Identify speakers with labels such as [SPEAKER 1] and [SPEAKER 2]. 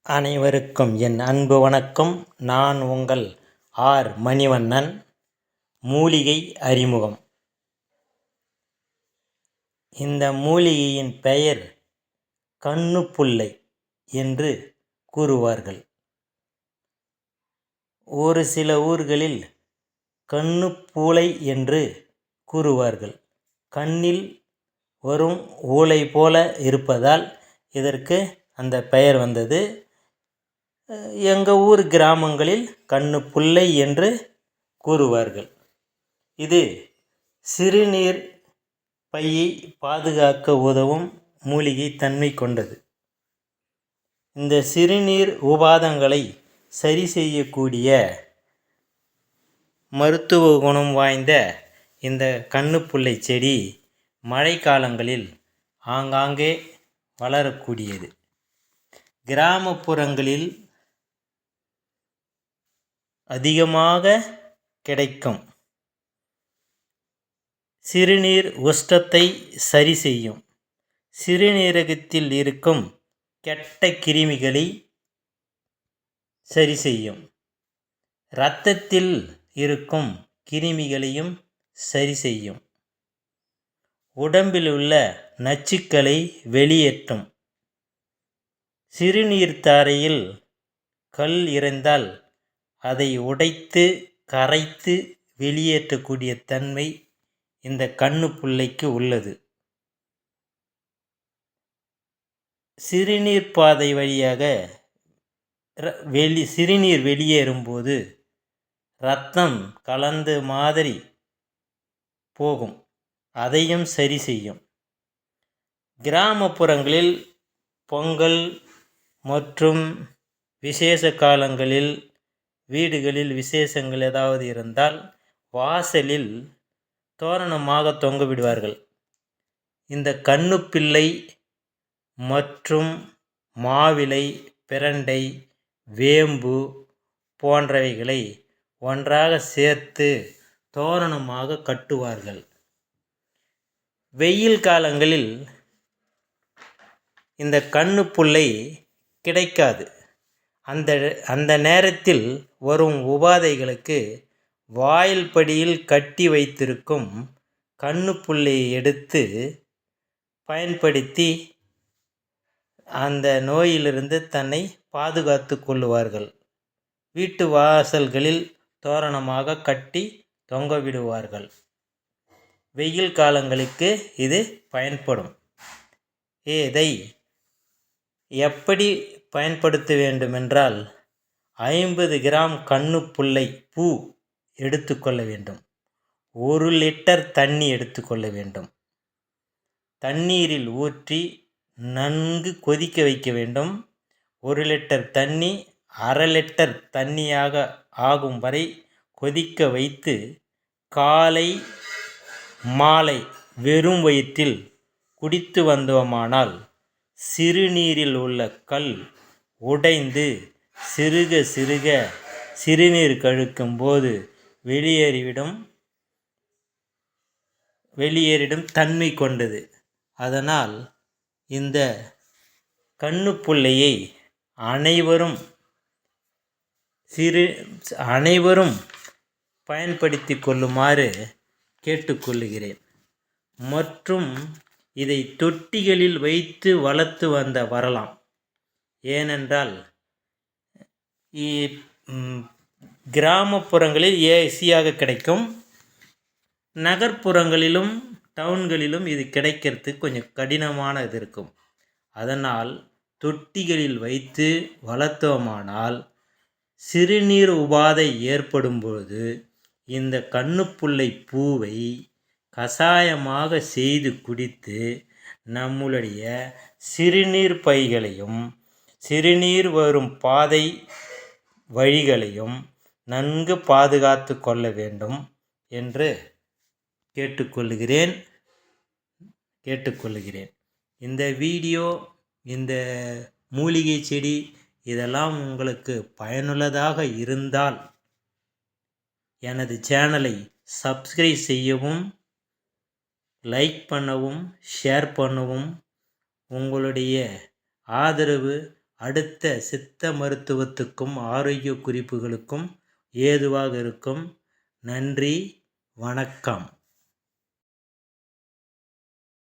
[SPEAKER 1] அனைவருக்கும் என் அன்பு வணக்கம். நான் உங்கள் ஆர். மணிவண்ணன். மூலிகை அறிமுகம். இந்த மூலிகையின் பெயர் கண்ணுப்புல்லை என்று கூறுவார்கள். ஒரு சில ஊர்களில் கண்ணுப்பூளை என்று கூறுவார்கள். கண்ணில் வரும் ஊளை போல இருப்பதால் இதற்கு அந்த பெயர் வந்தது. எங்கள் ஊர் கிராமங்களில் கண்ணுப்புல்லை என்று கூறுவார்கள். இது சிறுநீர் பையை பாதுகாக்க உதவும் மூலிகை தன்மை கொண்டது. இந்த சிறுநீர் உபாதங்களை சரி செய்யக்கூடிய மருத்துவ குணம் வாய்ந்த இந்த கண்ணுப்புல்லை செடி மழைக்காலங்களில் ஆங்காங்கே வளரக்கூடியது. கிராமப்புறங்களில் அதிகமாக கிடைக்கும். சிறுநீர் உஷ்ணத்தை சரி செய்யும். சிறுநீரகத்தில் இருக்கும் கெட்ட கிருமிகளை சரி செய்யும். இரத்தத்தில் இருக்கும் கிருமிகளையும் சரி செய்யும். உடம்பில் உள்ள நச்சுக்களை வெளியேற்றும். சிறுநீர் தாரையில் கல் இருந்தால் அதை உடைத்து கரைத்து வெளியேற்றக்கூடிய தன்மை இந்த கண்ணுப்புல்லைக்கு உள்ளது. சிறுநீர் பாதை வழியாக சிறுநீர் வெளியேறும்போது இரத்தம் கலந்து மாதிரி போகும். அதையும் சரி செய்யும். கிராமப்புறங்களில் பொங்கல் மற்றும் விசேஷ காலங்களில் வீடுகளில் விசேஷங்கள் ஏதாவது இருந்தால் வாசலில் தோரணமாக தொங்க விடுவார்கள். இந்த கண்ணுப்பிள்ளை மற்றும் மாவிலை, பிரண்டை, வேம்பு போன்றவைகளை ஒன்றாக சேர்த்து தோரணமாக கட்டுவார்கள். வெயில் காலங்களில் இந்த கண்ணுப்புல்லை கிடைக்காது. அந்த நேரத்தில் வரும் உபாதைகளுக்கு வாயில் படியில் கட்டி வைத்திருக்கும் கண்ணுப்புல்லையை எடுத்து பயன்படுத்தி அந்த நோயிலிருந்து தன்னை பாதுகாத்து கொள்ளுவார்கள். வீட்டு வாசல்களில் தோரணமாக கட்டி தொங்க விடுவார்கள். வெயில் காலங்களுக்கு இது பயன்படும். இதை எப்படி பயன்படுத்த வேண்டுமென்றால் 50 கிராம் கண்ணுப்புல்லை பூ எடுத்துக்கொள்ள வேண்டும். 1 லிட்டர் தண்ணி எடுத்துக்கொள்ள வேண்டும். தண்ணீரில் ஊற்றி நன்கு கொதிக்க வைக்க வேண்டும். 1 லிட்டர் தண்ணி 1/2 லிட்டர் தண்ணியாக ஆகும் வரை கொதிக்க வைத்து காலை மாலை வெறும் வயிற்றில் குடித்து வந்தோமானால் சிறுநீரில் உள்ள கல் உடைந்து சிறுக சிறுக சிறுநீர் கழிக்கும் போது வெளியேறிடும் தன்மை கொண்டது. அதனால் இந்த கண்ணுப்புல்லையை அனைவரும் பயன்படுத்தி கொள்ளுமாறு கேட்டுக்கொள்ளுகிறேன். மற்றும் இதை தொட்டிகளில் வைத்து வளர்த்து வரலாம். ஏனென்றால் கிராமப்புறங்களில் ஈஸியாக கிடைக்கும். நகர்ப்புறங்களிலும் டவுன்களிலும் இது கிடைக்கிறதுக்கு கொஞ்சம் கடினமானது இருக்கும். அதனால் தொட்டிகளில் வைத்து வளர்த்தோமானால் சிறுநீர் உபாதை ஏற்படும் பொழுது இந்த கண்ணுப்புல்லை பூவை கஷாயமாக செய்து குடித்து நம்முடைய சிறுநீர் பைகளையும் சிறுநீர் வரும் பாதை வழிகளையும் நன்கு பாதுகாத்து கொள்ள வேண்டும் என்று கேட்டுக்கொள்கிறேன். இந்த வீடியோ, இந்த மூலிகை செடி இதெல்லாம் உங்களுக்கு பயனுள்ளதாக இருந்தால் எனது சேனலை சப்ஸ்கிரைப் செய்யவும், லைக் பண்ணவும், ஷேர் பண்ணவும், உங்களுடைய ஆதரவு அடுத்த சித்த மருத்துவத்துக்கும் ஆரோக்கிய குறிப்புகளுக்கும் ஏதுவாக இருக்கும். நன்றி, வணக்கம்.